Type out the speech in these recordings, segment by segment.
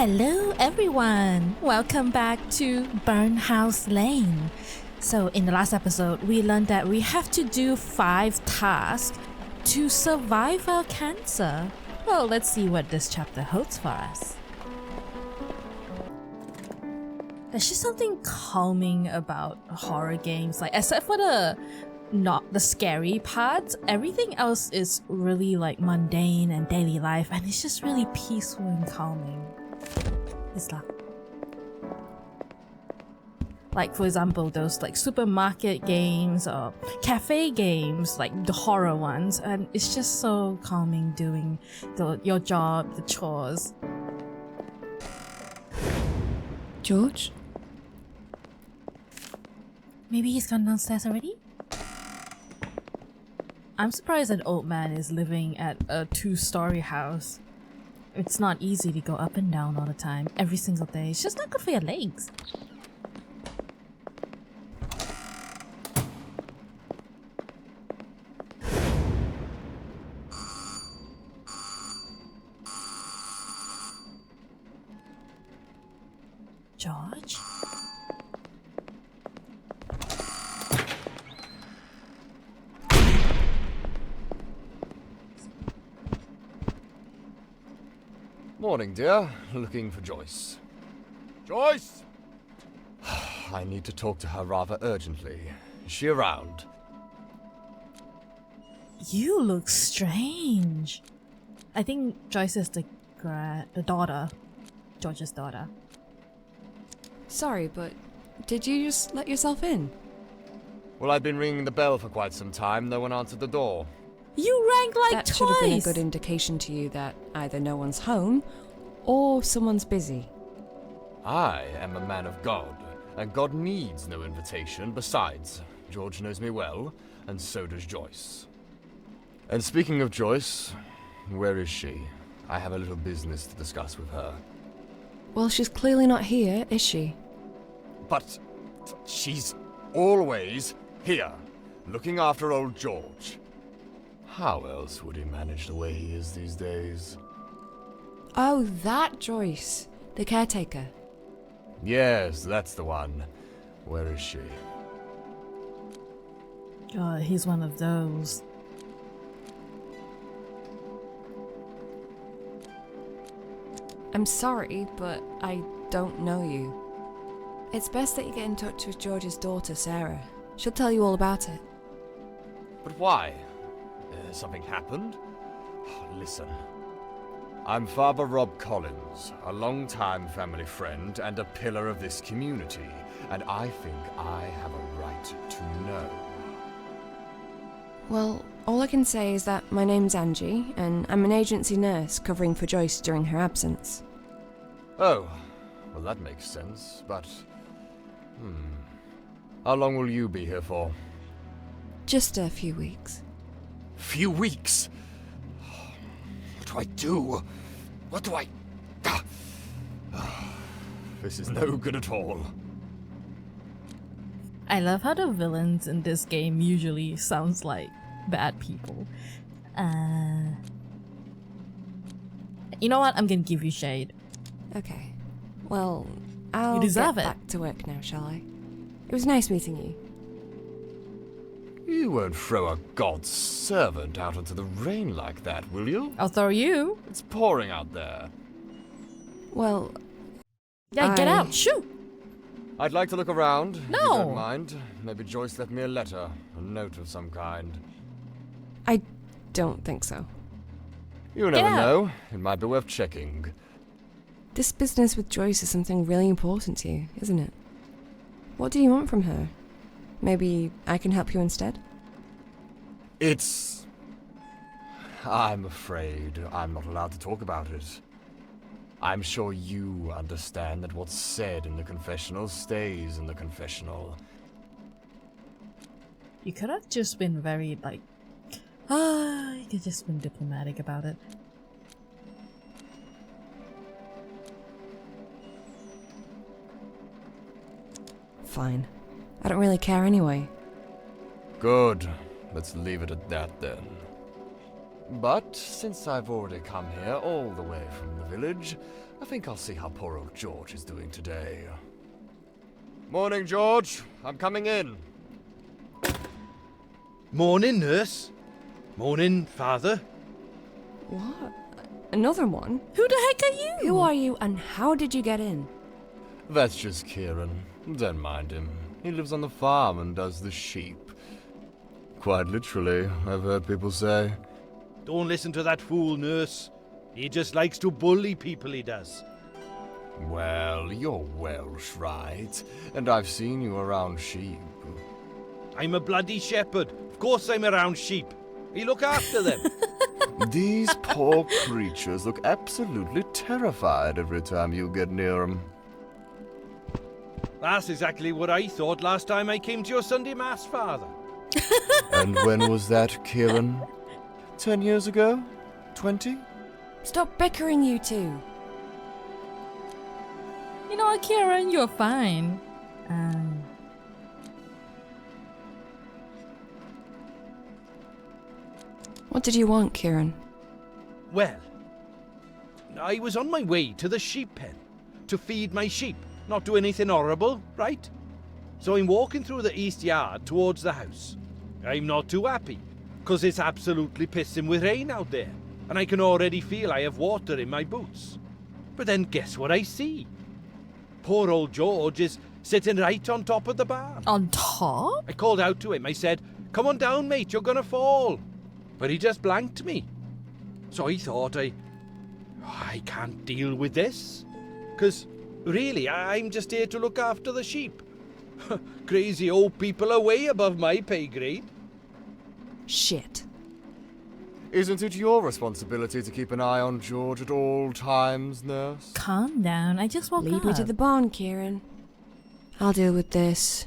Hello everyone! Welcome back to Burnhouse Lane. So in the last episode, we learned that we have to do 5 tasks to survive our cancer. Well, let's see what this chapter holds for us. There's just something calming about horror games, like except for the scary parts, everything else is really like mundane and daily life, and it's just really peaceful and calming. It's like for example those like supermarket games or cafe games, like the horror ones, and it's just so calming doing your job, the chores. George? Maybe he's gone downstairs already? I'm surprised an old man is living at a 2-story house. It's not easy to go up and down all the time, every single day. It's just not good for your legs. George? Morning, dear. Looking for Joyce. Joyce! I need to talk to her rather urgently. Is she around? You look strange. I think Joyce is the daughter. George's daughter. Sorry, but did you just let yourself in? Well, I've been ringing the bell for quite some time. No one answered the door. You rang like that twice! Should have been a good indication to you that either no one's home or someone's busy. I am a man of God, and God needs no invitation. Besides, George knows me well, and so does Joyce. And speaking of Joyce, where is she? I have a little business to discuss with her. Well, she's clearly not here, is she? But she's always here, looking after old George. How else would he manage the way he is these days? Oh, that Joyce, the caretaker. Yes, that's the one. Where is she? God, he's one of those. I'm sorry, but I don't know you. It's best that you get in touch with George's daughter, Sarah. She'll tell you all about it. But why? Has something happened? Listen. I'm Father Rob Collins, a long-time family friend and a pillar of this community, and I think I have a right to know. Well, all I can say is that my name's Angie, and I'm an agency nurse covering for Joyce during her absence. Oh, well that makes sense, but... How long will you be here for? Just a few weeks. Few weeks? What do? What do I... This is no good at all. I love how the villains in this game usually sounds like bad people. You know what? I'm gonna give you shade. Okay. Well, I'll deserve get it. back to work now, shall I? It was nice meeting you. You won't throw a god's servant out into the rain like that, will you? I'll throw you. It's pouring out there. Well... Yeah, get out. Shoot! I'd like to look around, if you No. don't mind. Maybe Joyce left me a letter, a note of some kind. I don't think so. You Get never out. know. It might be worth checking. This business with Joyce is something really important to you, isn't it? What do you want from her? Maybe I can help you instead? It's... I'm afraid I'm not allowed to talk about it. I'm sure you understand that what's said in the confessional stays in the confessional. You could have just been very, like... you could have just been diplomatic about it. Fine. I don't really care anyway. Good. Let's leave it at that then. But since I've already come here all the way from the village, I think I'll see how poor old George is doing today. Morning, George. I'm coming in. Morning, nurse. Morning, father. What? Another one? Who the heck are you? Who are you and how did you get in? That's just Kieran. Don't mind him. He lives on the farm and does the sheep. Quite literally, I've heard people say. Don't listen to that fool, nurse. He just likes to bully people, he does. Well, you're Welsh, right? And I've seen you around sheep. I'm a bloody shepherd. Of course I'm around sheep. We look after them. These poor creatures look absolutely terrified every time you get near them. That's exactly what I thought last time I came to your Sunday Mass, father. And when was that, Kieran? 10 years ago? 20? Stop bickering, you two. You know what, Kieran? You're fine. What did you want, Kieran? Well, I was on my way to the sheep pen to feed my sheep, not do anything horrible, right? So I'm walking through the east yard towards the house. I'm not too happy, because it's absolutely pissing with rain out there, and I can already feel I have water in my boots. But then guess what I see? Poor old George is sitting right on top of the barn. On top? I called out to him. I said, "Come on down, mate, you're gonna fall." But he just blanked me. So I thought, I can't deal with this. Because, really, I'm just here to look after the sheep. Crazy old people are way above my pay grade. Shit. Isn't it your responsibility to keep an eye on George at all times, nurse? Calm down. I just woke Lead up. me to the barn, Kieran. I'll deal with this.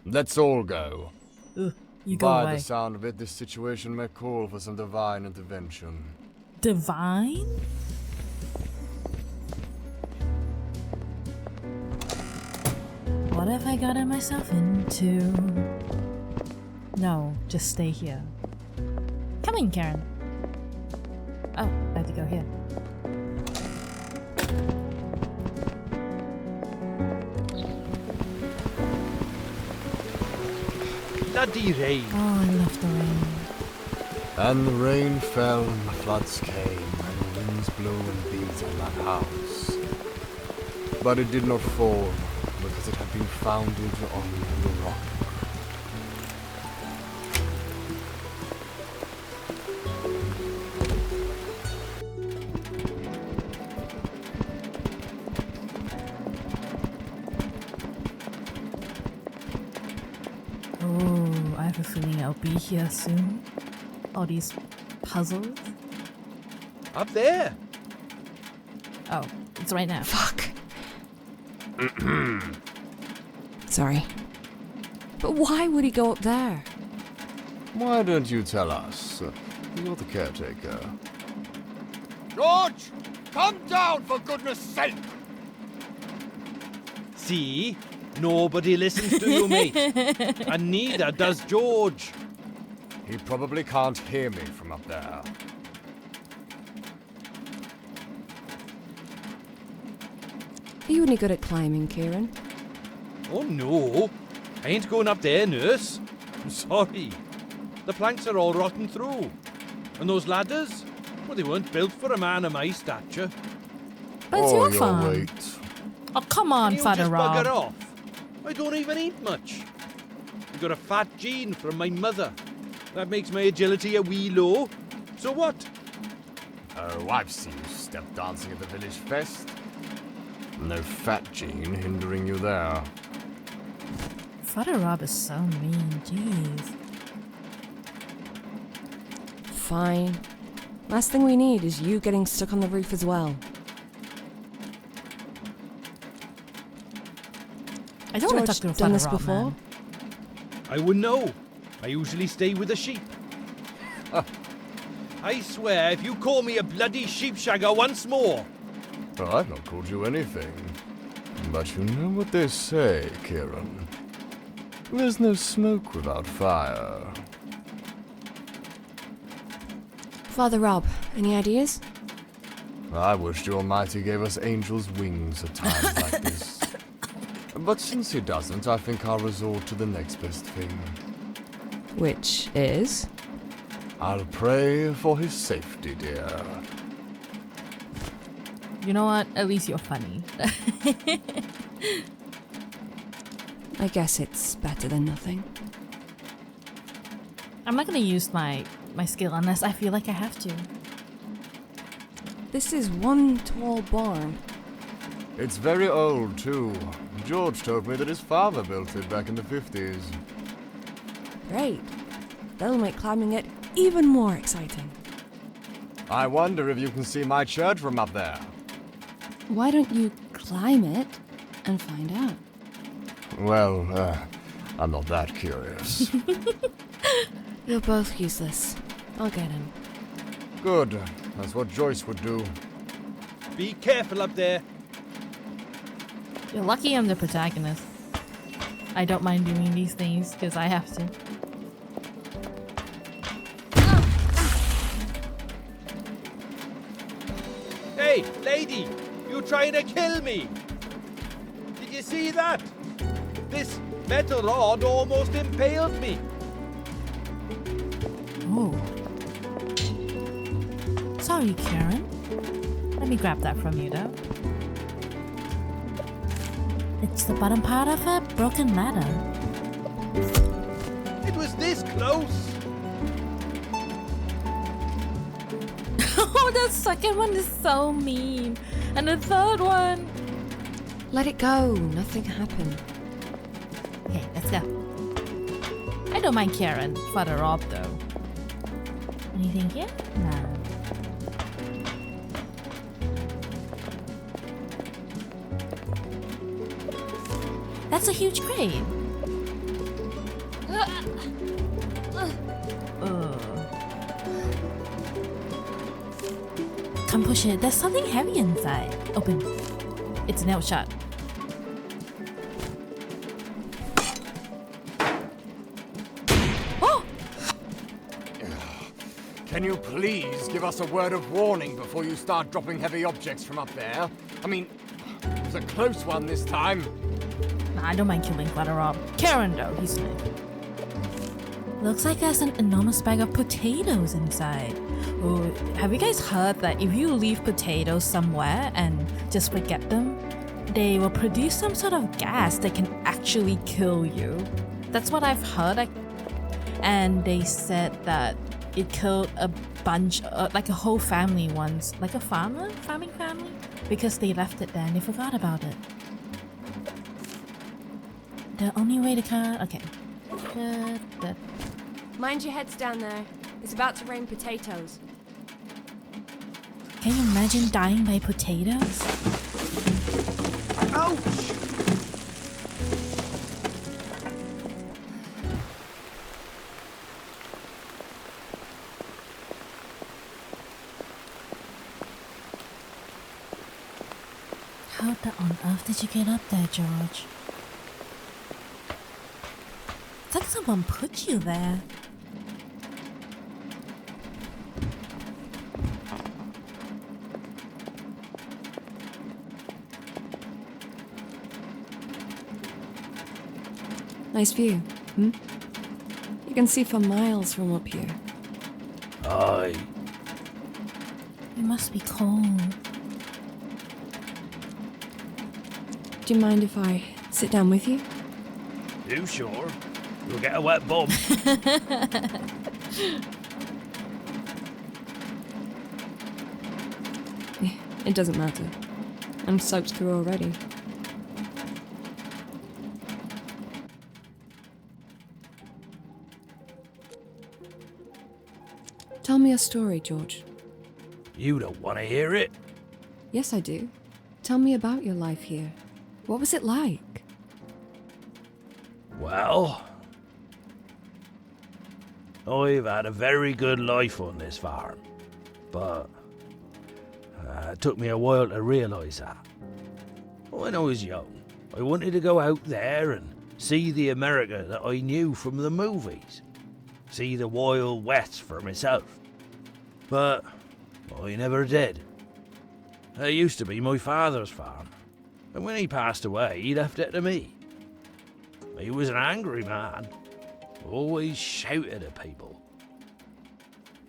Let's all go. Ugh, you go By away. the sound of it, this situation may call for some divine intervention. Divine? What have I gotten myself into? No, just stay here. Come in, Karen. Oh, I have to go here. Bloody rain. Oh, I love the rain. And the rain fell and the floods came and the winds blew and beat on that house. But it did not fall because it had been founded on the rock. Oh, I have a feeling I'll be here soon. All these puzzles. Up there. Oh, it's right now. Fuck. Sorry. But why would he go up there? Why don't you tell us? You're the caretaker. George! Come down, for goodness sake! See? Nobody listens to you, mate. And neither does George. He probably can't hear me from up there. Are you any good at climbing, Kieran? Oh, no. I ain't going up there, nurse. I'm sorry. The planks are all rotten through. And those ladders? Well, they weren't built for a man of my stature. But it's Oh, your your farm. weight. Oh, come on, You Father just bugger Rob. off. I don't even eat much. I got a fat gene from my mother. That makes my agility a wee low. So what? Oh, I've seen you step dancing at the village fest. No fat gene hindering you there. Father Rob is so mean, jeez. Fine. Last thing we need is you getting stuck on the roof as well. I don't want to George talk to a done Father this Rob, before? man. I wouldn't know. I usually stay with the sheep. I swear, if you call me a bloody sheepshagger once more, Well, I've not called you anything. But you know what they say, Kieran. There's no smoke without fire. Father Rob, any ideas? I wish the Almighty gave us angels' wings at times like this. But since he doesn't, I think I'll resort to the next best thing. Which is? I'll pray for his safety, dear. You know what? At least you're funny. I guess it's better than nothing. I'm not gonna use my skill unless I feel like I have to. This is one tall barn. It's very old, too. George told me that his father built it back in the 50s. Great. That'll make climbing it even more exciting. I wonder if you can see my church from up there. Why don't you climb it and find out? Well, I'm not that curious. You're both useless. I'll get him. Good. That's what Joyce would do. Be careful up there. You're lucky I'm the protagonist. I don't mind doing these things because I have to. Hey, lady! You trying to kill me? Did you see that? This metal rod almost impaled me. Oh. Sorry, Karen. Let me grab that from you, though. It's the bottom part of a broken ladder. It was this close. Oh, the second one is so mean. And the third one. Let it go. Nothing happened. Okay, let's go. I don't mind Karen for the rob, though. Anything here? No. That's a huge crate. Come push it. There's something heavy inside. Open. It's nailed shut. Oh! Can you please give us a word of warning before you start dropping heavy objects from up there? I mean, it was a close one this time. Nah, I don't mind killing Clutter Rob. Karen, though, he's nice. Looks like there's an enormous bag of potatoes inside. Oh, have you guys heard that if you leave potatoes somewhere and just forget them, they will produce some sort of gas that can actually kill you? That's what I've heard. And they said that it killed a bunch, like a whole family once. Like a farming family? Because they left it there and they forgot about it. The only way to cut... Okay. Mind your heads down there. It's about to rain potatoes. Can you imagine dying by potatoes? Ouch! How on earth did you get up there, George? It's like someone put you there. Nice view, hmm? You can see for miles from up here. Aye. You must be cold. Do you mind if I sit down with you? You sure? You'll get a wet bum. It doesn't matter. I'm soaked through already. Tell me a story, George. You don't want to hear it? Yes, I do. Tell me about your life here. What was it like? Well, I've had a very good life on this farm, but it took me a while to realise that. When I was young, I wanted to go out there and see the America that I knew from the movies, see the Wild West for myself, but I never did. It used to be my father's farm, and when he passed away, he left it to me. He was an angry man, always shouted at people.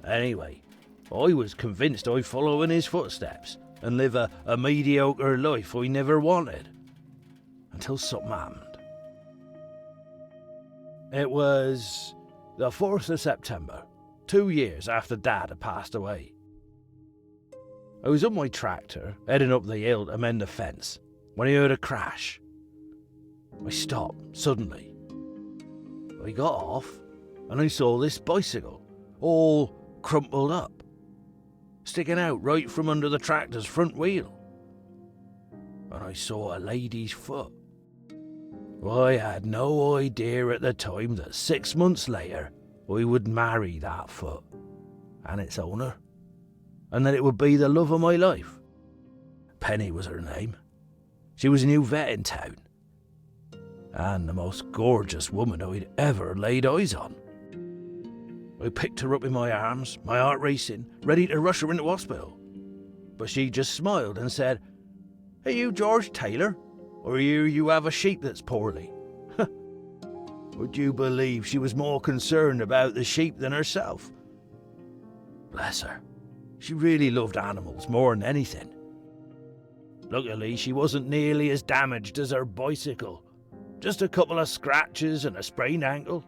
Anyway, I was convinced I'd follow in his footsteps and live a mediocre life I never wanted, until something happened. It was the 4th of September, 2 years after Dad had passed away. I was on my tractor, heading up the hill to mend the fence, when I heard a crash. I stopped suddenly. I got off, and I saw this bicycle, all crumpled up, sticking out right from under the tractor's front wheel. And I saw a lady's foot. I had no idea at the time that 6 months later I would marry that foot and its owner, and that it would be the love of my life. Penny was her name. She was a new vet in town, and the most gorgeous woman I'd ever laid eyes on. I picked her up in my arms, my heart racing, ready to rush her into hospital. But she just smiled and said, "Are you George Taylor? Or you have a sheep that's poorly?" Would you believe she was more concerned about the sheep than herself? Bless her. She really loved animals more than anything. Luckily, she wasn't nearly as damaged as her bicycle. Just a couple of scratches and a sprained ankle,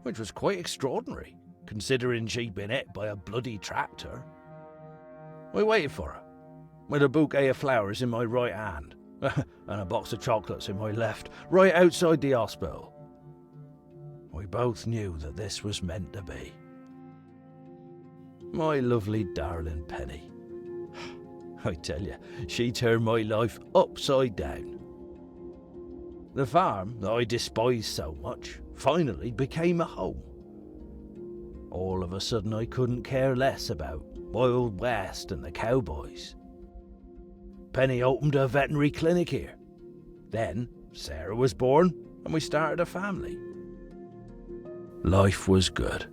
which was quite extraordinary, considering she'd been hit by a bloody tractor. I waited for her, with a bouquet of flowers in my right hand, and a box of chocolates in my left, right outside the hospital. We both knew that this was meant to be. My lovely darling Penny. I tell you, she turned my life upside down. The farm that I despised so much finally became a home. All of a sudden I couldn't care less about Wild West and the cowboys. Penny opened a veterinary clinic here. Then Sarah was born and we started a family. Life was good.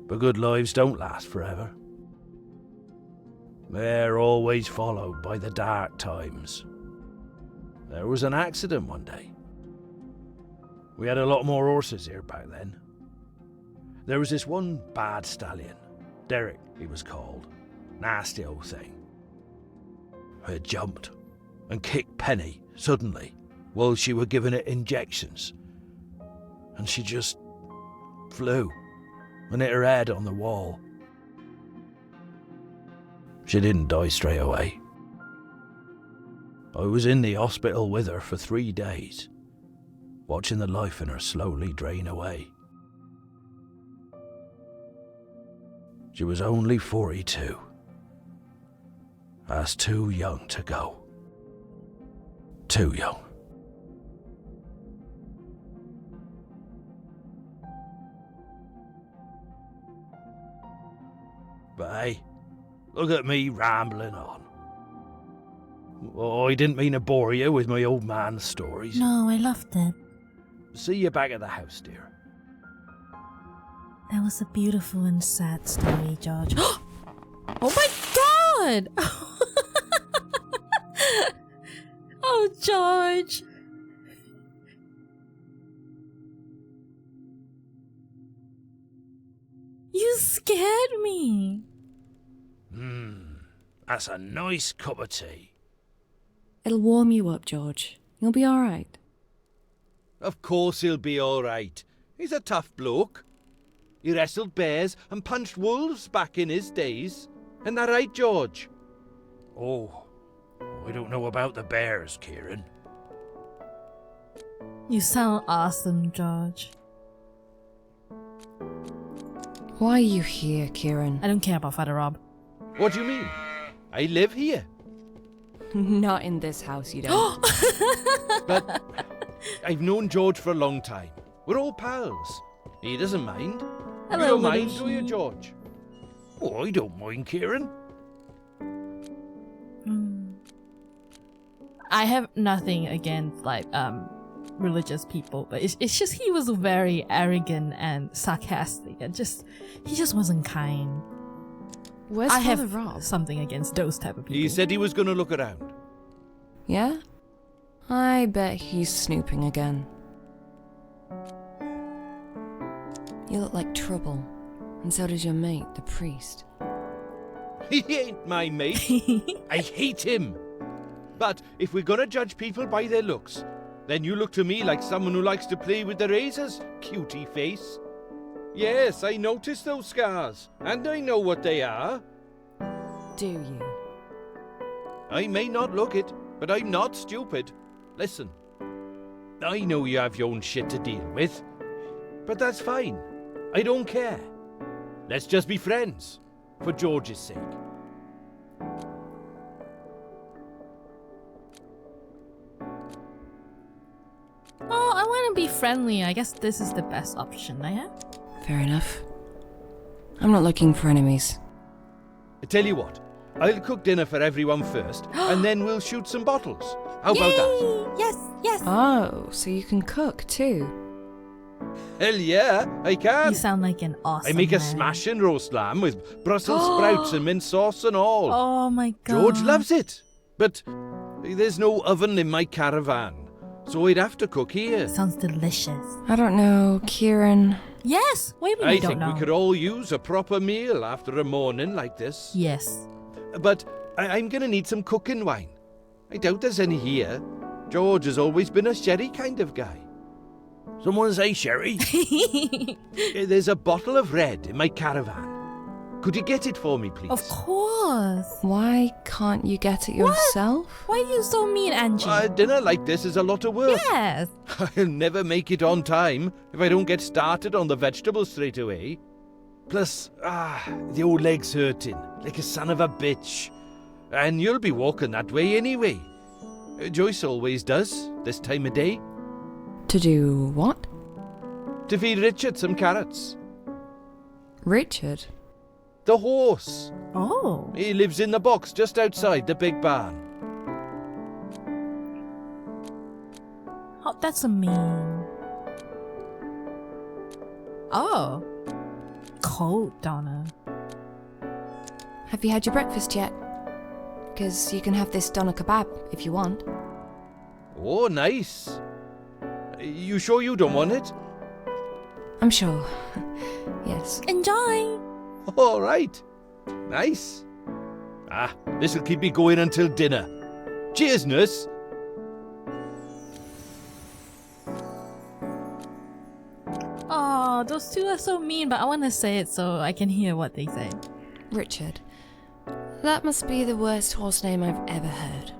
But good lives don't last forever. They're always followed by the dark times. There was an accident one day. We had a lot more horses here back then. There was this one bad stallion, Derek he was called, nasty old thing. It jumped and kicked Penny suddenly while she were giving it injections. And she just flew and hit her head on the wall. She didn't die straight away. I was in the hospital with her for 3 days, watching the life in her slowly drain away. She was only 42. That's too young to go. Too young. But hey, look at me rambling on. Oh, I didn't mean to bore you with my old man's stories. No, I loved it. See you back at the house, dear. That was a beautiful and sad story, George. Oh my god! Oh, George. You scared me. That's a nice cup of tea. It'll warm you up, George. You'll be all right. Of course he'll be all right. He's a tough bloke. He wrestled bears and punched wolves back in his days. Isn't that right, George? Oh, I don't know about the bears, Kieran. You sound awesome, George. Why are you here, Kieran? I don't care about Father Rob. What do you mean? I live here. Not in this house, you don't. But I've known George for a long time. We're all pals. He doesn't mind. Hello, you don't little mind, do you, sheep. George? Oh, I don't mind, Kieran. I have nothing against religious people, but it's just he was very arrogant and sarcastic and he just wasn't kind. Where's I Father have Rob? something against those type of people. He said he was going to look around. Yeah? I bet he's snooping again. You look like trouble, and so does your mate, the priest. He ain't my mate. I hate him. But if we're going to judge people by their looks, then you look to me like someone who likes to play with the razors, cutie face. Yes, I noticed those scars, and I know what they are. Do you? I may not look it, but I'm not stupid. Listen, I know you have your own shit to deal with, but that's fine. I don't care. Let's just be friends, for George's sake. Oh, I want to be friendly. I guess this is the best option I have. Fair enough. I'm not looking for enemies. I tell you what, I'll cook dinner for everyone first, and then we'll shoot some bottles. How about that? Yes, yes. Oh, so you can cook too? Hell yeah, I can. You sound like an awesome I make a man. smashing roast lamb with Brussels sprouts and mint sauce and all. Oh my god. George loves it. But there's no oven in my caravan, so I'd have to cook here. Sounds delicious. I don't know, Kieran. Yes. Wait a minute. I You don't think know. we could all use a proper meal after a morning like this. Yes. But I'm going to need some cooking wine. I doubt there's any here. George has always been a sherry kind of guy. Someone say sherry? There's a bottle of red in my caravan. Could you get it for me, please? Of course. Why can't you get it yourself? Why are you so mean, Angie? Dinner like this is a lot of work. Yes. I'll never make it on time if I don't get started on the vegetables straight away. Plus, the old leg's hurting, like a son of a bitch. And you'll be walking that way anyway. Joyce always does, this time of day. To do what? To feed Richard some carrots. Richard? The horse. Oh. He lives in the box just outside the big barn. Oh, that's a mean. Oh. Cold, Donna. Have you had your breakfast yet? Because you can have this doner kebab if you want. Oh, nice. You sure you don't want it? I'm sure. Yes. Enjoy. All right. Nice. This'll keep me going until dinner. Cheers, nurse. Oh, those two are so mean, but I want to say it so I can hear what they say. Richard. That must be the worst horse name I've ever heard.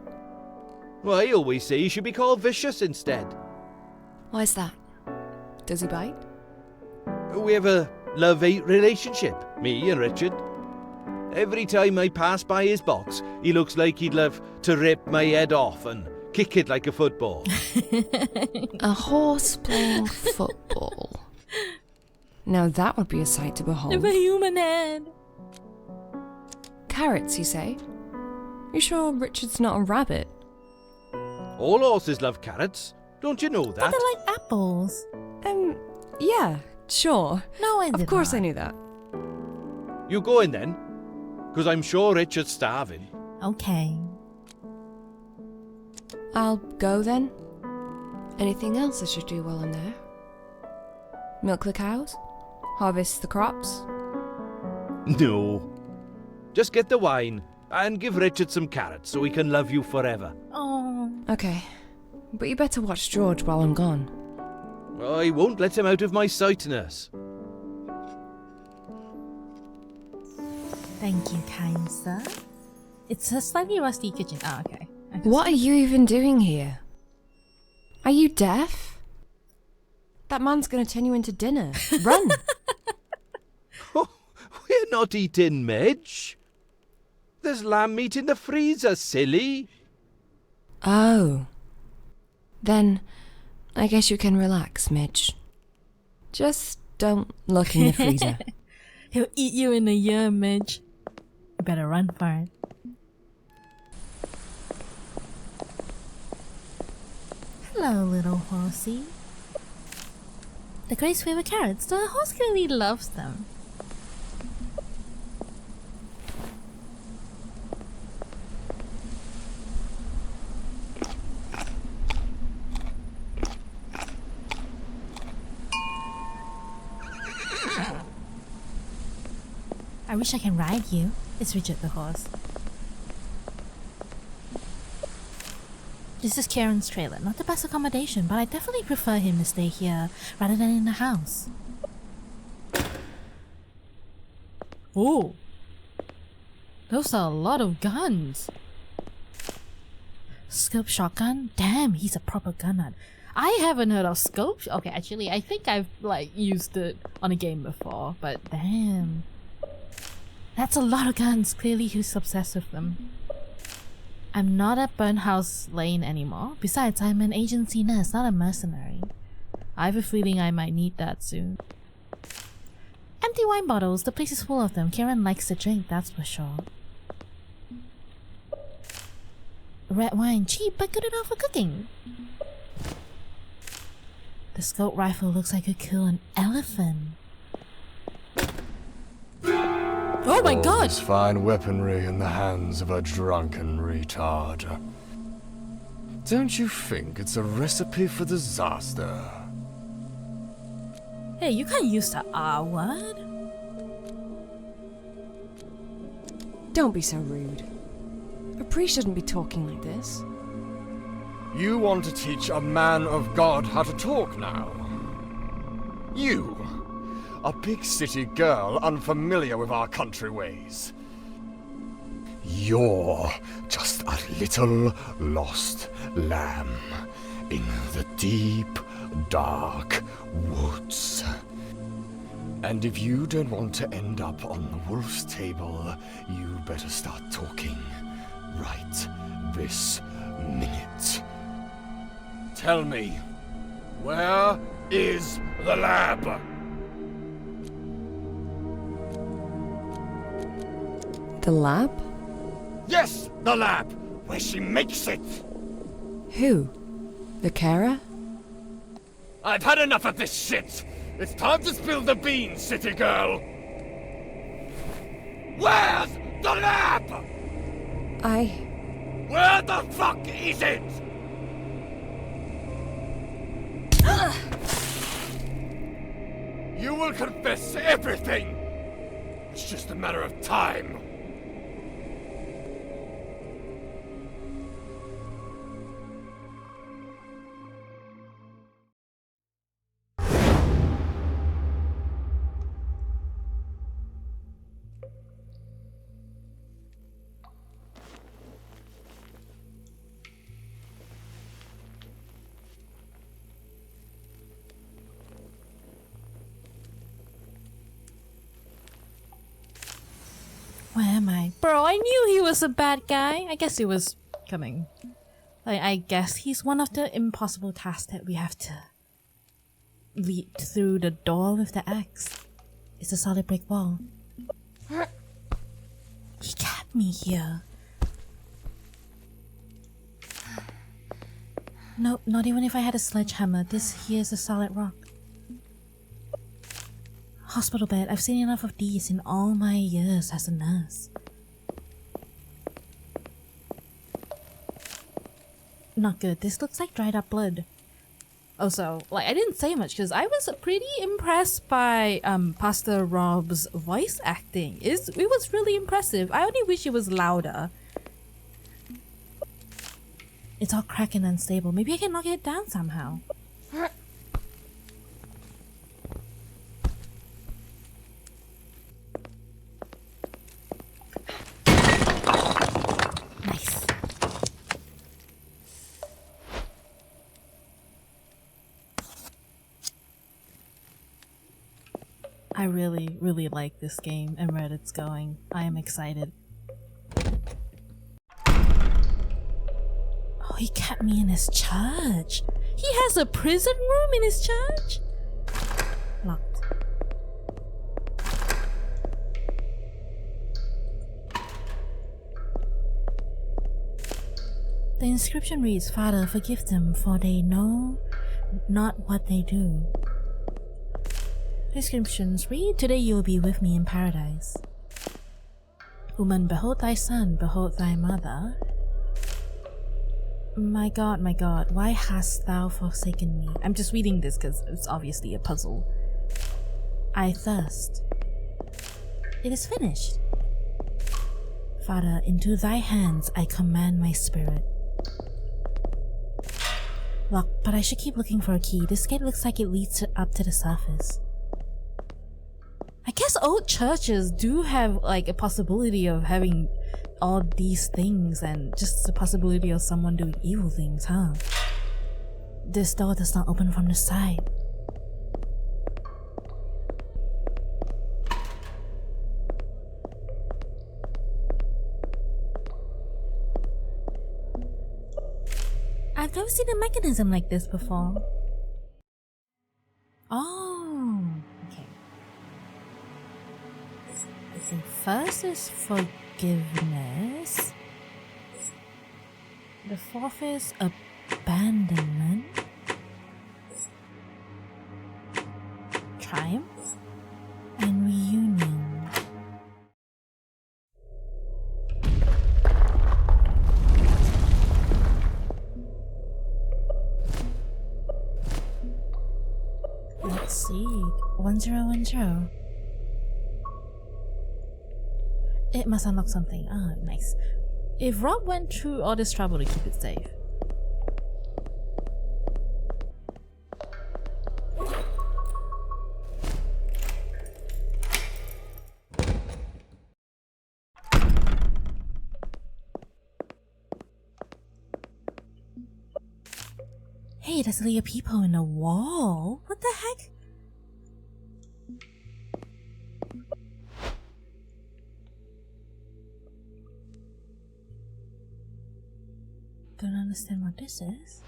Well, I always say he should be called Vicious instead. Why's that? Does he bite? We have a love-hate relationship, me and Richard. Every time I pass by his box, he looks like he'd love to rip my head off and kick it like a football. A horse playing football. Now that would be a sight to With behold. a human head. Carrots, you say? You sure Richard's not a rabbit? All horses love carrots. Don't you know But that? they're like apples. Yeah, sure. No, I did Of course not. I knew that. You going then? Because I'm sure Richard's starving. Okay. I'll go then. Anything else I should do while I'm there? Milk the cows? Harvest the crops? No. Just get the wine and give Richard some carrots so he can love you forever. Oh. Okay. But you better watch George while I'm gone. I won't let him out of my sight, nurse. Thank you, kind sir. It's a slightly rusty kitchen. Oh, okay. What are you even doing here? Are you deaf? That man's gonna turn you into dinner. Run! We're not eating Midge. There's lamb meat in the freezer, silly. Oh. Then, I guess you can relax, Midge. Just don't look in the freezer. He'll eat you in a year, Midge. You better run for it. Hello, little horsey. The Grace favorite carrots. The horse clearly loves them. I wish I can ride you. It's Richard the horse. This is Kieran's trailer. Not the best accommodation, but I definitely prefer him to stay here rather than in the house. Oh, those are a lot of guns. Scope shotgun? Damn, he's a proper gun nut. I haven't heard of scope. Okay, actually, I think I've used it on a game before, but damn. That's a lot of guns. Clearly he's obsessed with them. I'm not at Burnhouse Lane anymore. Besides, I'm an agency nurse, not a mercenary. I have a feeling I might need that soon. Empty wine bottles. The place is full of them. Kieran likes to drink, that's for sure. Red wine, cheap but good enough for cooking. The scope rifle looks like it could kill an elephant. Oh my god! This fine weaponry in the hands of a drunken retard. Don't you think it's a recipe for disaster? Hey, you can't use the R word. Don't be so rude. A priest shouldn't be talking like this. You want to teach a man of God how to talk now? You, a big city girl unfamiliar with our country ways. You're just a little lost lamb in the deep, dark woods. And if you don't want to end up on the wolf's table, you better start talking right this minute. Tell me, where is the lab? The lab? Yes, the lab, where she makes it. Who? The carer? I've had enough of this shit. It's time to spill the beans, city girl. Where's the lab? Where the fuck is it? You will confess everything. It's just a matter of time. Where am I? Bro, I knew he was a bad guy. I guess he was coming. I guess he's one of the impossible tasks that we have to leap through the door with the axe. It's a solid brick wall. He kept me here. Nope, not even if I had a sledgehammer. This here is a solid rock. Hospital bed. I've seen enough of these in all my years as a nurse. Not good. This looks like dried up blood. Also, I didn't say much because I was pretty impressed by Pastor Rob's voice acting. It was really impressive. I only wish it was louder. It's all cracked and unstable. Maybe I can knock it down somehow. Nice. I really, really like this game and where it's going. I am excited. Oh, he kept me in his church. He has a prison room in his church? Locked. The inscription reads, "Father, forgive them, for they know not what they do." The inscriptions read, "Today you will be with me in paradise." Woman, behold thy son, behold thy mother. My God, why hast thou forsaken me? I'm just reading this because it's obviously a puzzle. I thirst. It is finished. Father, into thy hands I command my spirit. Look, but I should keep looking for a key. This gate looks like it leads up to the surface. I guess old churches do have like a possibility of having all these things and just the possibility of someone doing evil things, huh? This door does not open from the side. I've never seen a mechanism like this before. Oh, okay. The first is forgiveness. The fourth is abandonment. Triumph. And reunion. Let's see. 1010. It must unlock something. Oh, nice. If Rob went through all this trouble to keep it safe. Hey, there's like a peephole in the wall. What the heck? Don't understand what this is.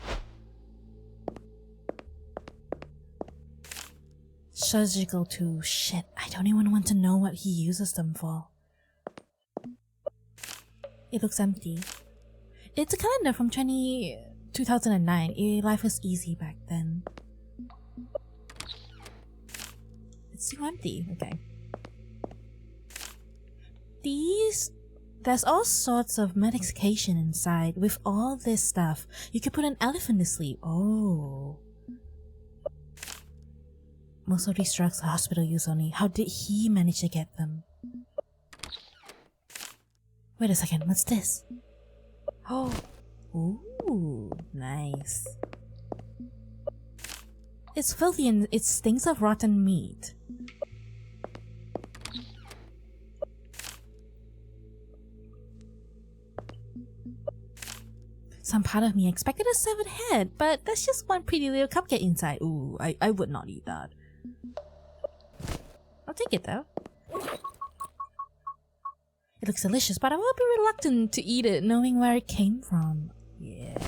Surgical tools. Shit, I don't even want to know what he uses them for. It looks empty. It's a calendar from 2009. Life was easy back then. It's still empty. Okay. There's all sorts of medication inside. With all this stuff, you could put an elephant to sleep. Oh. Most of these drugs are hospital use only. How did he manage to get them? Wait a second, what's this? Oh. Ooh, nice. It's filthy and it stinks of rotten meat. Some part of me expected a severed head, but that's just one pretty little cupcake inside. Ooh, I would not eat that. I'll take it though. It looks delicious, but I will be reluctant to eat it knowing where it came from. Yeah.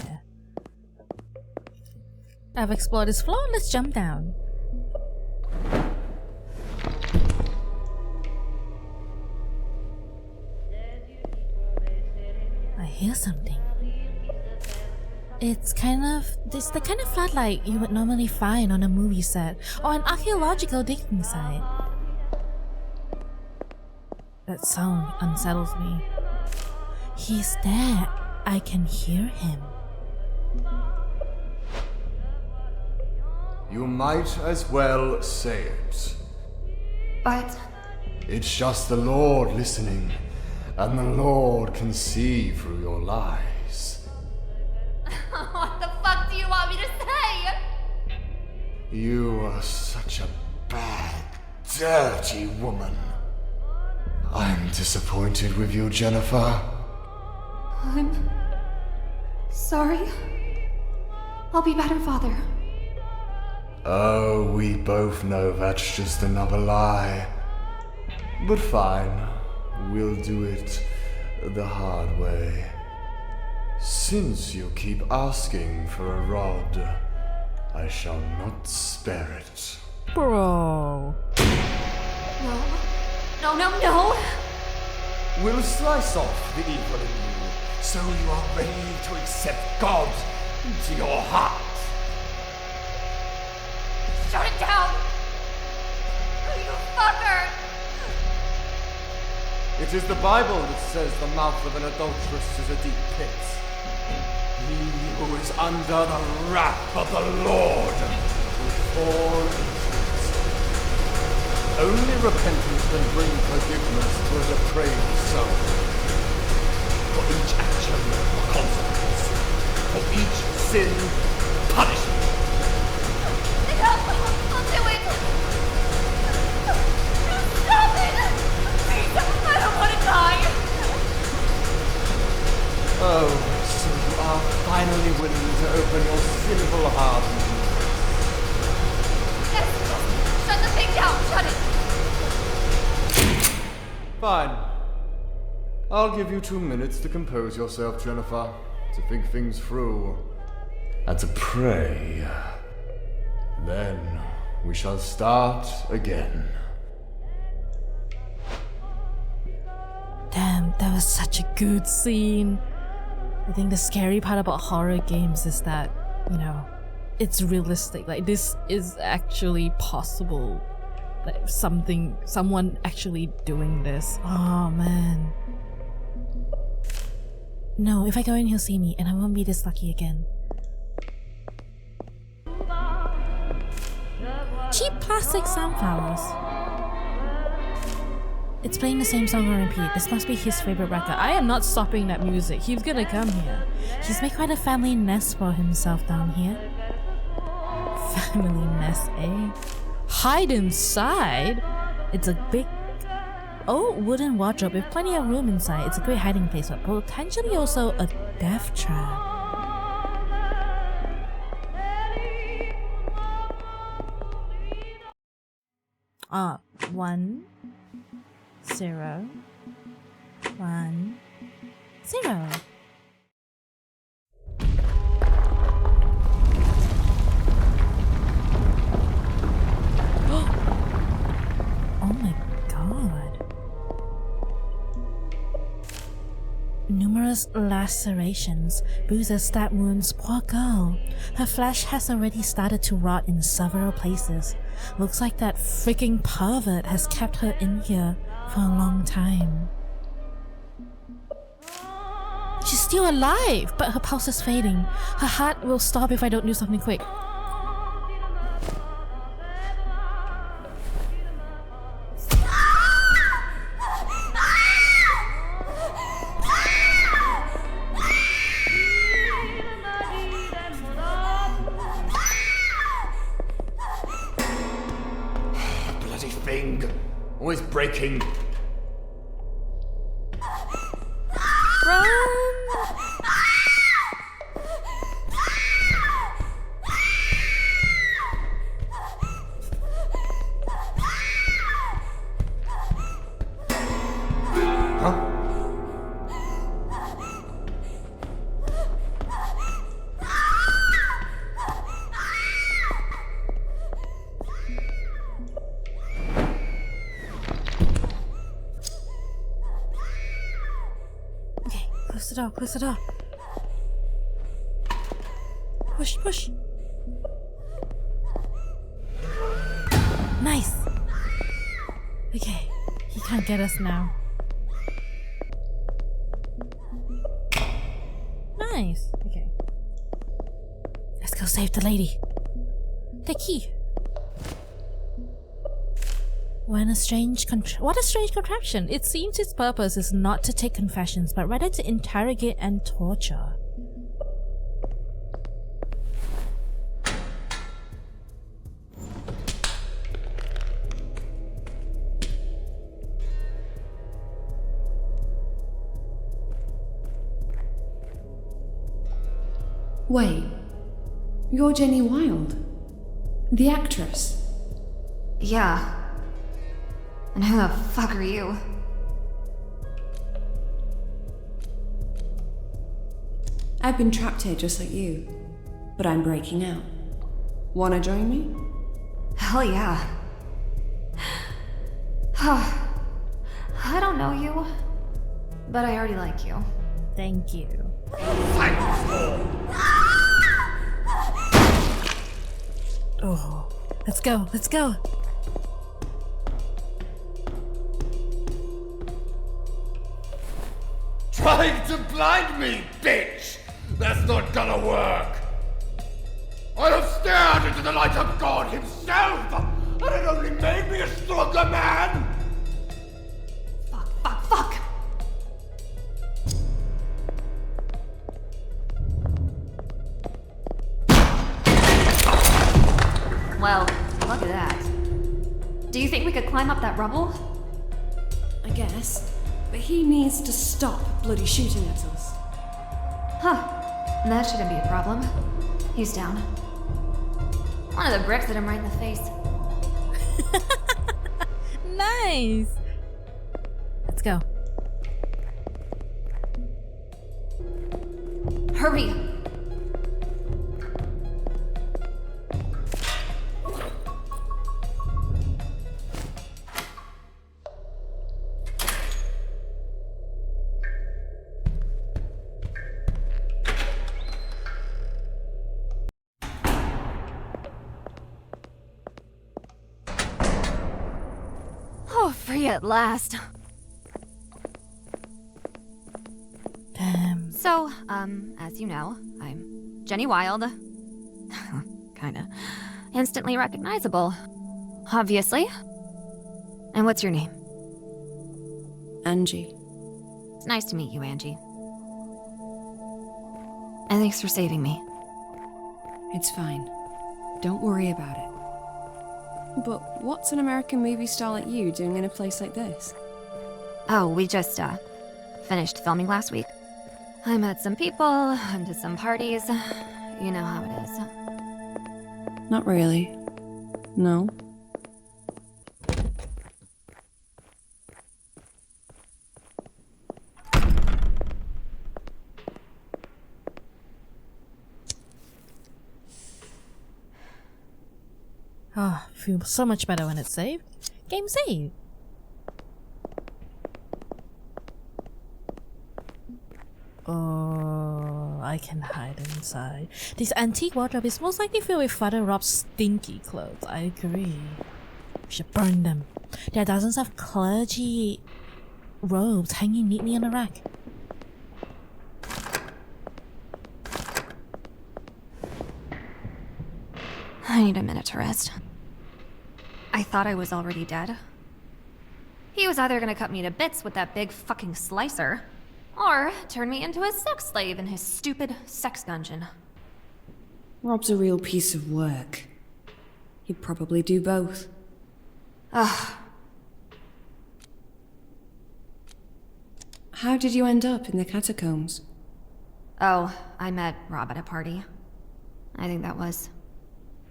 I've explored this floor, let's jump down. I hear something. It's the kind of floodlight you would normally find on a movie set or an archaeological digging site. That sound unsettles me. He's there. I can hear him. You might as well say it. But... It's just the Lord listening, and the Lord can see through your lies. What the fuck do you want me to say? You are such a bad, dirty woman. I'm disappointed with you, Jennifer. I'm... sorry. I'll be better, Father. Oh, we both know that's just another lie. But fine, we'll do it the hard way. Since you keep asking for a rod, I shall not spare it. Bro. No. We'll slice off the evil in you, so you are ready to accept God into your heart. Shut it down! You fucker! It is the Bible that says the mouth of an adulteress is a deep pit. He who is under the wrath of the Lord will fall into it. Only repentance can bring forgiveness to a depraved soul. For each action, a consequence. For each sin, punishment. No, I'll do it. Stop it. Please, I don't want to die. Oh, so you are finally willing to open your sinful heart. Yes, shut the thing down. Shut it. Fine. I'll give you 2 minutes to compose yourself, Jennifer, to think things through, and to pray. Then we shall start again. Damn, that was such a good scene. I think the scary part about horror games is that, you know, it's realistic. Like, this is actually possible. Like, someone actually doing this. Oh, man. No, if I go in, he'll see me, and I won't be this lucky again. Cheap plastic sunflowers. It's playing the same song on repeat. This must be his favorite record. I am not stopping that music. He's gonna come here. He's made quite a family nest for himself down here. Family nest, eh? Hide inside? It's a big old wooden wardrobe with plenty of room inside. It's a great hiding place, but potentially also a death trap. Ah, 1 0 1 0. Oh my god. Numerous lacerations, bruises, stab wounds, poor girl. Her flesh has already started to rot in several places. Looks like that freaking pervert has kept her in here for a long time. She's still alive, but her pulse is fading. Her heart will stop if I don't do something quick. Bloody thing! Always breaking. Run! Okay, close the door, close the door. Push, push. Nice. Okay, he can't get us now. Nice. Okay. Let's go save the lady. The key. What a strange contraption. It seems its purpose is not to take confessions, but rather to interrogate and torture. Wait, you're Jenny Wilde, the actress. Yeah. And who the fuck are you? I've been trapped here just like you, but I'm breaking out. Wanna join me? Hell yeah. I don't know you, but I already like you. Thank you. Oh, let's go, let's go. Trying to blind me, bitch! That's not gonna work! I have stared into the light of God himself! And it only made me a stronger man! Fuck! Well, look at that. Do you think we could climb up that rubble? I guess. But he needs to stop bloody shooting at us. Huh. That shouldn't be a problem. He's down. One of the bricks hit him right in the face. Nice. Let's go. Hurry! Oh, free at last. Damn. So, as you know, I'm Jenny Wild. Kinda. Instantly recognizable. Obviously. And what's your name? Angie. It's nice to meet you, Angie. And thanks for saving me. It's fine. Don't worry about it. But what's an American movie star like you doing in a place like this? Oh, we just, finished filming last week. I met some people, went to some parties. You know how it is. Not really. No. Oh, feels so much better when it's saved. Game saved. Oh, I can hide inside. This antique wardrobe is most likely filled with Father Rob's stinky clothes. I agree. We should burn them. There are dozens of clergy robes hanging neatly on a rack. I need a minute to rest. I thought I was already dead. He was either gonna cut me to bits with that big fucking slicer, or turn me into a sex slave in his stupid sex dungeon. Rob's a real piece of work. He'd probably do both. Ugh. How did you end up in the catacombs? Oh, I met Rob at a party. I think that was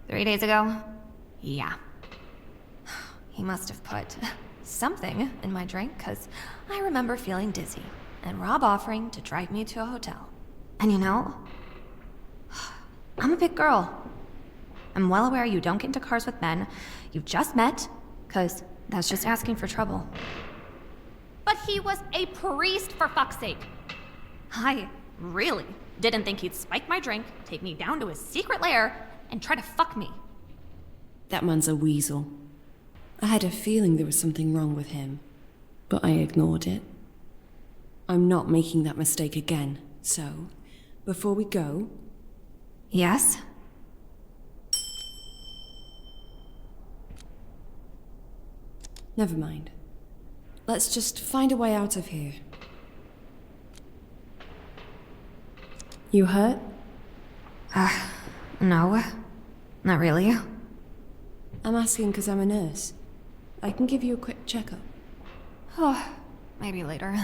3 days ago? Yeah. He must have put something in my drink, because I remember feeling dizzy, and Rob offering to drive me to a hotel. And you know, I'm a big girl. I'm well aware you don't get into cars with men you just met, because that's just asking for trouble. But he was a priest, for fuck's sake. I really didn't think he'd spike my drink, take me down to his secret lair, and try to fuck me. That man's a weasel. I had a feeling there was something wrong with him, but I ignored it. I'm not making that mistake again, so before we go... Yes? Never mind. Let's just find a way out of here. You hurt? No. Not really. I'm asking because I'm a nurse. I can give you a quick checkup. Oh, maybe later.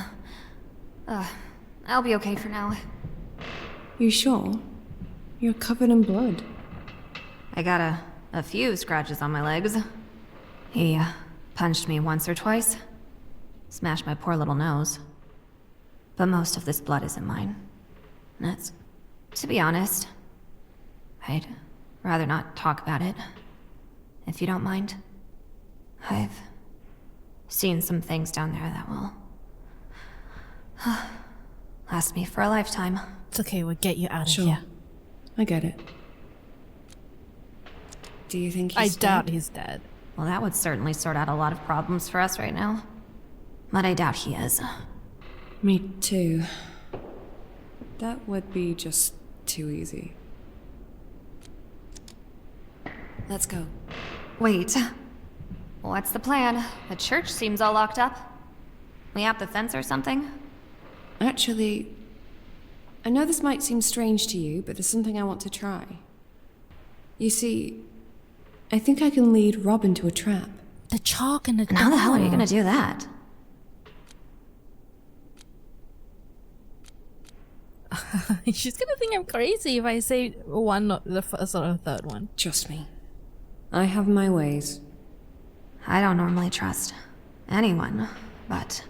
I'll be okay for now. You sure? You're covered in blood. I got a few scratches on my legs. He punched me once or twice. Smashed my poor little nose. But most of this blood isn't mine. That's... to be honest, I'd rather not talk about it. If you don't mind. I've seen some things down there that will last me for a lifetime. It's okay, we'll get you out of Sure. here. I get it. Do you think I he's doubt dead? he's dead. Well, that would certainly sort out a lot of problems for us right now. But I doubt he is. Me too. That would be just too easy. Let's go. Wait, What's the plan? The church seems all locked up. We up the fence or something? Actually, I know this might seem strange to you, but there's something I want to try. You see, I think I can lead Rob into a trap. The chalk and the And how the hell are you gonna do that? She's gonna think I'm crazy if I say one, not the first or the third one. Trust me. I have my ways. I don't normally trust anyone, but...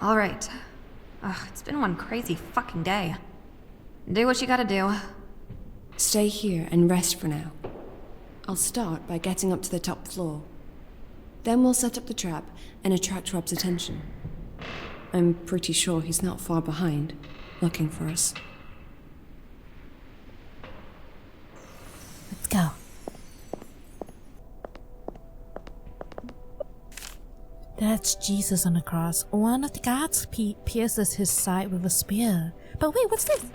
Alright. It's been one crazy fucking day. Do what you gotta do. Stay here and rest for now. I'll start by getting up to the top floor. Then we'll set up the trap and attract Rob's attention. I'm pretty sure he's not far behind, looking for us. Let's go. That's Jesus on the cross. One of the guards pierces his side with a spear. But wait, what's this?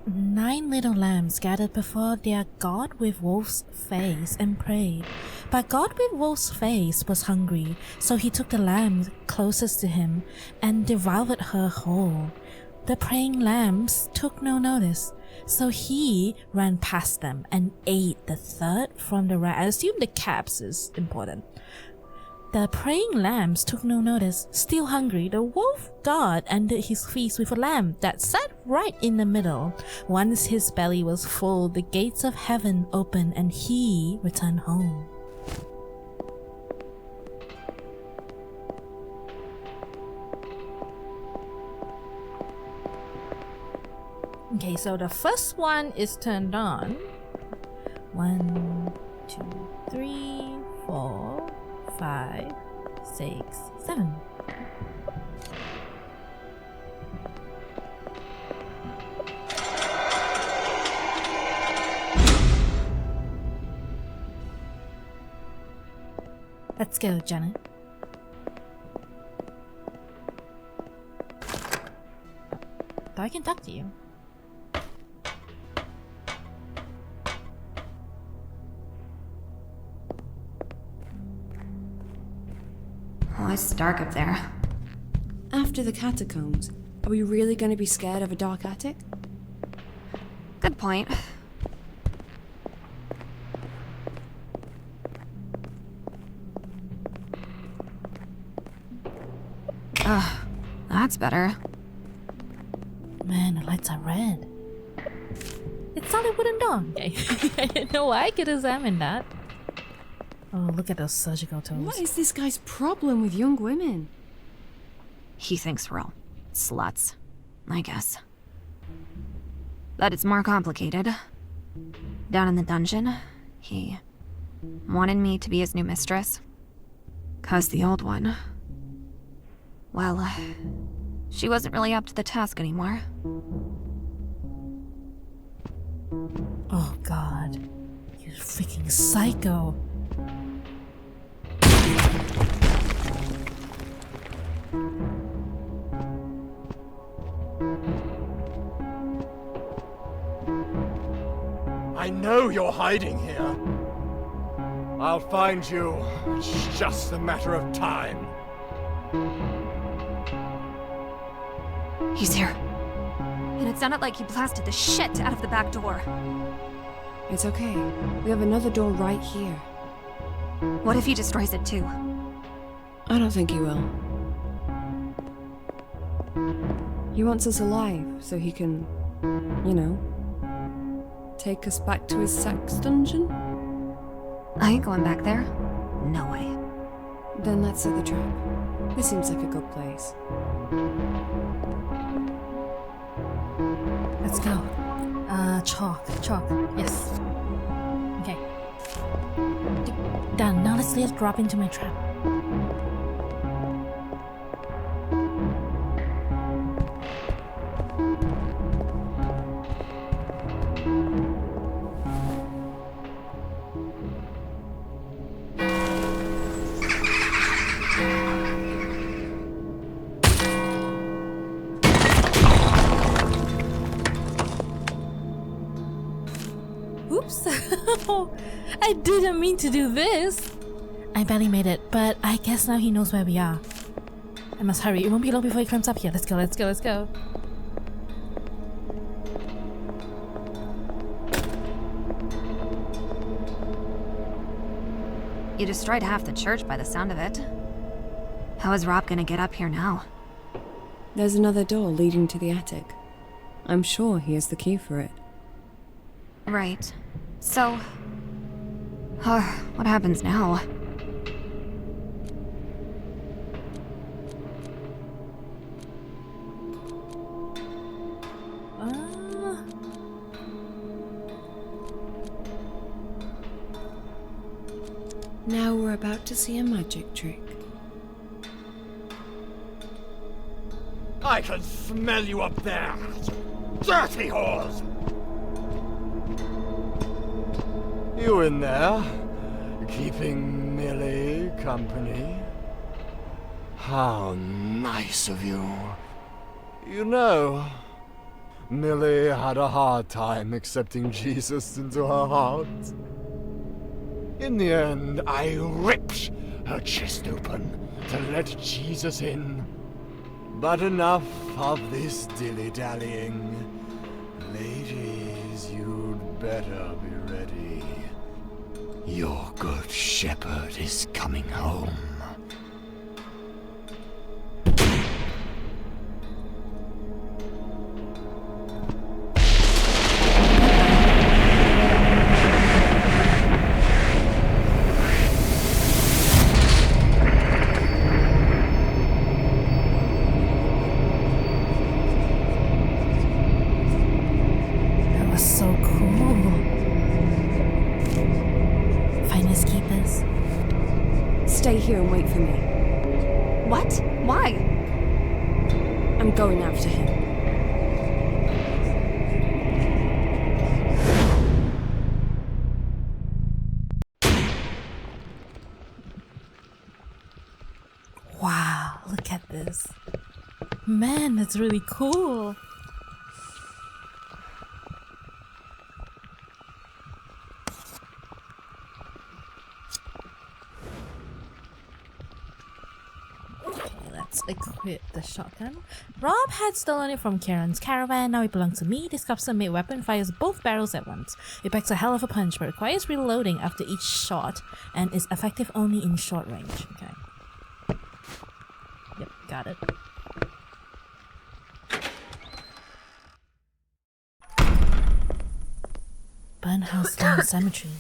Nine little lambs gathered before their God with wolf's face and prayed. But God with wolf's face was hungry, so he took the lamb closest to him and devoured her whole. The praying lambs took no notice, so he ran past them and ate the third from the rat. I assume the caps is important. The praying lambs took no notice. Still hungry, the wolf god ended his feast with a lamb that sat right in the middle. Once his belly was full, the gates of heaven opened and he returned home. Okay, so the first one is turned on. 1, 2, 3, 4, 5, 6, 7. Let's go, Janet. So I can talk to you. Oh, it's dark up there. After the catacombs, are we really going to be scared of a dark attic? Good point. That's better. Man, the lights are red. It's not a wooden door. Okay. I didn't know why I could examine that. Oh, look at those surgical toes. What is this guy's problem with young women? He thinks we're all sluts, I guess. But it's more complicated. Down in the dungeon, he wanted me to be his new mistress. 'Cause the old one... Well, she wasn't really up to the task anymore. Oh god. You freaking psycho. I know you're hiding here. I'll find you. It's just a matter of time. He's here. And it sounded like he blasted the shit out of the back door. It's okay. We have another door right here. What if he destroys it too? I don't think he will. He wants us alive so he can, you know, take us back to his sex dungeon? I ain't going back there. No way. Then let's set the trap. This seems like a good place. Let's go. Chalk. Yes. Okay. Done. Now let's drop into my trap. no! I didn't mean to do this! I barely made it, but I guess now he knows where we are. I must hurry, it won't be long before he climbs up here. Let's go, let's go, let's go. You destroyed half the church by the sound of it. How is Rob gonna get up here now? There's another door leading to the attic. I'm sure he has the key for it. Right. So... what happens now? Now we're about to see a magic trick. I can smell you up there! Dirty whores! You in there? Keeping Millie company? How nice of you. You know, Millie had a hard time accepting Jesus into her heart. In the end, I ripped her chest open to let Jesus in. But enough of this dilly-dallying. Ladies, you'd better be ready. Your good shepherd is coming home. Stay here and wait for me. What? Why? I'm going after him. Wow, look at this. Man, that's really cool. Let's equip the shotgun. Rob had stolen it from Kieran's caravan, now it belongs to me. This custom-made weapon fires both barrels at once. It packs a hell of a punch but requires reloading after each shot and is effective only in short range. Okay. Yep, got it. Burnhouse Lane Cemetery.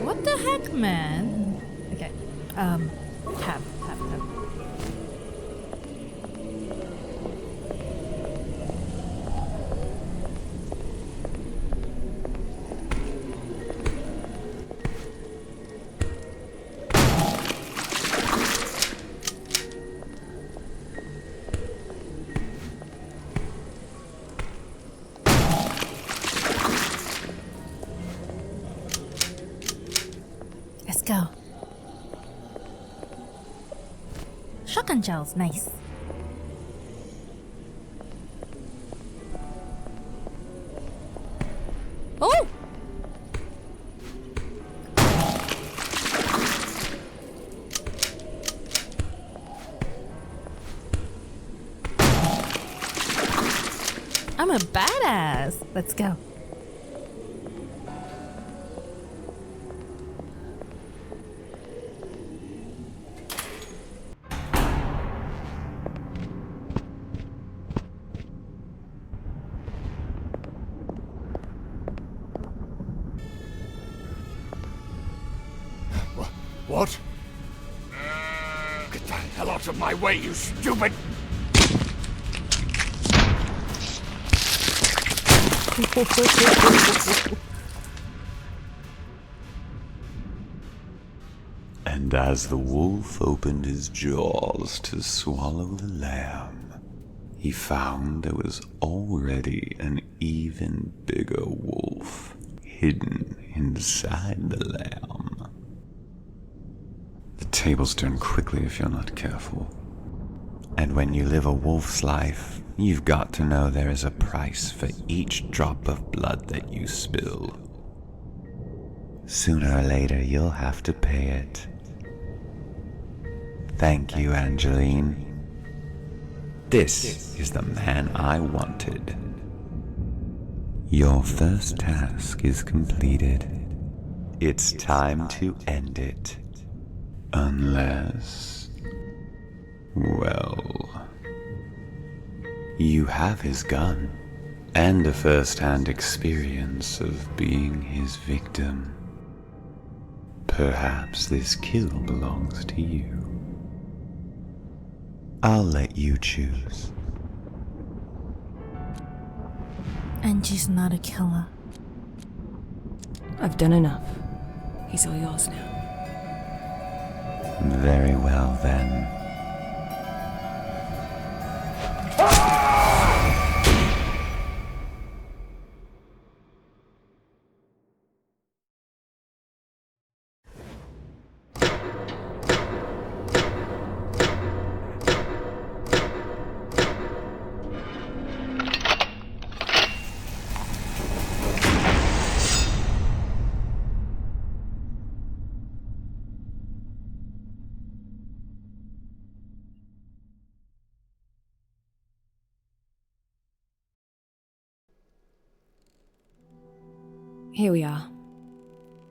What the heck, man? Okay. Tab. Let's go. Shotgun shells, nice. Oh! I'm a badass. Let's go. What? Get the hell out of my way, you stupid! And as the wolf opened his jaws to swallow the lamb, he found there was already an even bigger wolf hidden inside the lamb. The tables turn quickly if you're not careful. And when you live a wolf's life, you've got to know there is a price for each drop of blood that you spill. Sooner or later, you'll have to pay it. Thank you, Angeline. This is the man I wanted. Your first task is completed. It's time to end it. Unless... well... you have his gun, and a first-hand experience of being his victim. Perhaps this kill belongs to you. I'll let you choose. Angie's not a killer. I've done enough. He's all yours now. Very well, then. Here we are.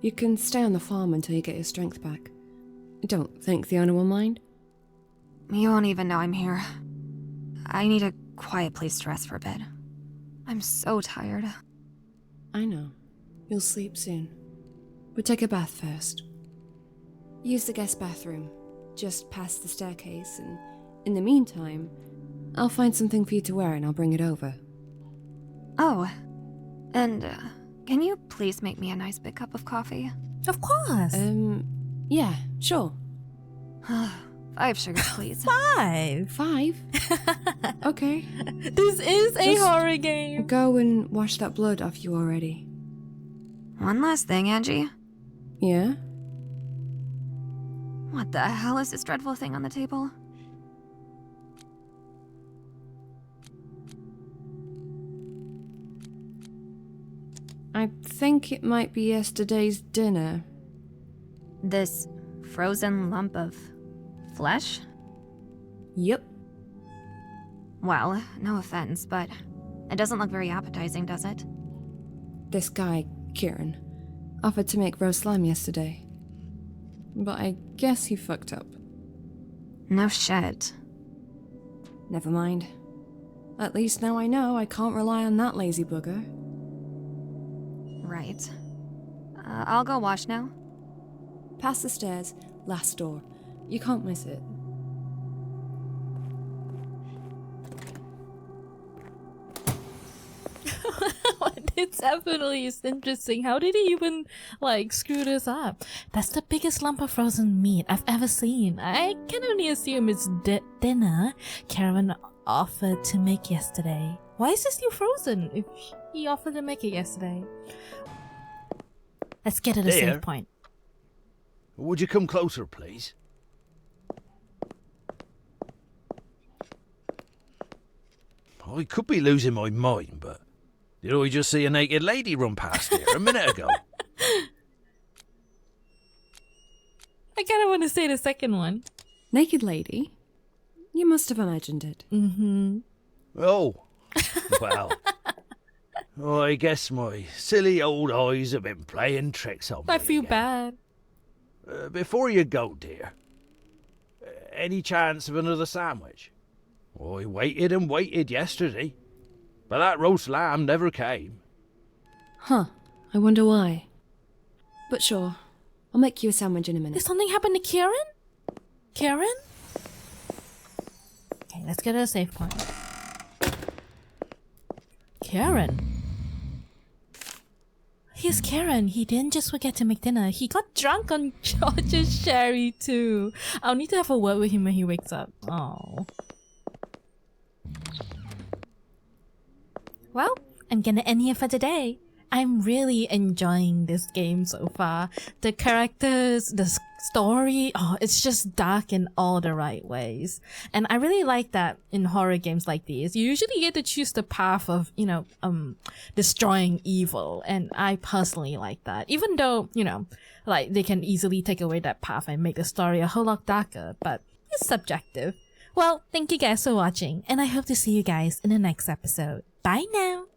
You can stay on the farm until you get your strength back. Don't think the owner will mind. You won't even know I'm here. I need a quiet place to rest for a bit. I'm so tired. I know. You'll sleep soon. But take a bath first. Use the guest bathroom, just past the staircase, and in the meantime, I'll find something for you to wear and I'll bring it over. Oh, and can you please make me a nice big cup of coffee? Of course. Yeah, sure. 5 sugars, please. 5. 5? Okay. This is a Just horror game. Go and wash that blood off you already. One last thing, Angie. Yeah? What the hell is this dreadful thing on the table? I think it might be yesterday's dinner. This frozen lump of flesh? Yep. Well, no offense, but it doesn't look very appetizing, does it? This guy, Kieran, offered to make roast lamb yesterday. But I guess he fucked up. No shit. Never mind. At least now I know I can't rely on that lazy bugger. Right. I'll go wash now. Past the stairs, last door. You can't miss it. It definitely is interesting. How did he even, screw this up? That's the biggest lump of frozen meat I've ever seen. I can only assume it's dinner Karen offered to make yesterday. Why is this still frozen if he offered to make it yesterday? Let's get to the save point. Would you come closer, please? I could be losing my mind, but did I just see a naked lady run past here a minute ago? I kind of want to say the second one. Naked lady? You must have imagined it. Mm-hmm. Oh, well. I guess my silly old eyes have been playing tricks on me. I feel again. bad. Before you go, dear, any chance of another sandwich? I waited and waited yesterday, but that roast lamb never came. Huh. I wonder why. But sure. I'll make you a sandwich in a minute. Did something happen to Kieran? Kieran? Okay, let's get to a save point. Kieran. He's Kieran. He didn't just forget to make dinner. He got drunk on George's sherry too. I'll need to have a word with him when he wakes up. Oh. Well, I'm gonna end here for today. I'm really enjoying this game so far. The characters, the story, it's just dark in all the right ways. And I really like that in horror games like these, you usually get to choose the path of, destroying evil. And I personally like that. Even though, like they can easily take away that path and make the story a whole lot darker, but it's subjective. Well, thank you guys for watching, and I hope to see you guys in the next episode. Bye now!